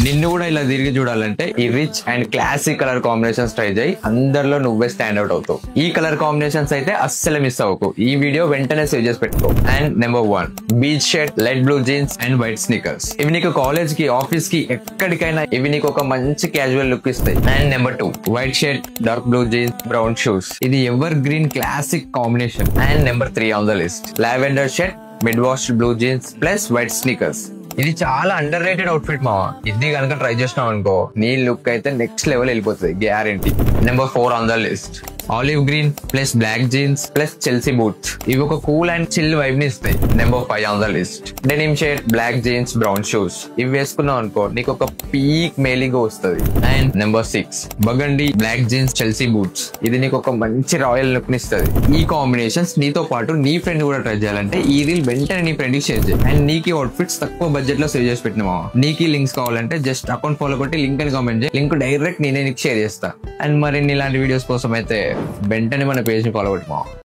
నిన్ను కూడా ఇలా తిరిగి చూడాలంటే ఈ rich and classic colour combinations try చేయి, అందరిలో నువ్వే స్టాండ్ అవుట్ అవుతావు. ఈ కలర్ కాంబినేషన్స్ అయితే అస్సలు మిస్ అవ్వకు. ఈ వీడియో వెంటనే సేవ్ చేసి పెట్టుకో. And number 1 beach shirt, light blue jeans and white Snickers. ఇవి నీకు కాలేజ్ కి, ఆఫీస్ కి, ఎక్కడికైనా ఇవి నీకు ఒక మంచి క్యాజువల్ లుక్ ఇస్తాయి. And number 2 white shirt, dark blue jeans, brown shoes. ఇది evergreen classic combination. And number 3 on the list lavender shirt, mid washed blue jeans plus white sneakers. ఇది చాలా అండర్ రేటెడ్ అవుట్ఫిట్ మావా. ఇది కనుక try చేసినావు అనుకో నీ look అయితే నెక్స్ట్ లెవెల్ వెళ్ళిపోతుంది, guarantee. Number 4 on the list olive green plus black jeans plus Chelsea boots. ఇవి ఒక కూల్ అండ్ చిల్ వైబ్ ని ఇస్తాయి. Number 5 on the list denim shirt, black jeans, brown shoes. ఇవి వేసుకున్నావు అనుకో నీకు ఒక పీక్ మేలింగ్ వస్తుంది. And number 6 burgundy, black jeans, Chelsea boots. ఇది నీకు ఒక మంచి రాయల్ లుక్ ని ఇస్తుంది. ఈ కాంబినేషన్స్ నీతో పాటు నీ ఫ్రెండ్ కూడా ట్రై చేయాలంటే ఈ రీల్ వెంటనే నీ ఫ్రెండ్ కి షేర్ చేయి. అండ్ నీకు అవుట్ఫిట్స్ తక్కువ బడ్జెట్ లో సేవ్ చేసి పెట్టినా. నీకు లింక్స్ కావాలంటే జస్ట్ అకౌంట్ ఫాలో కొట్టి లింక్ అని కామెంట్ చేయి, లింక్ డైరెక్ట్ నేనే నీకు షేర్ చేస్తా. అండ్ మరిన్ని ఇలాంటి వీడియోస్ కోసం అయితే వెంటనే మన పేజ్ ని ఫాలో కొట్టుమా.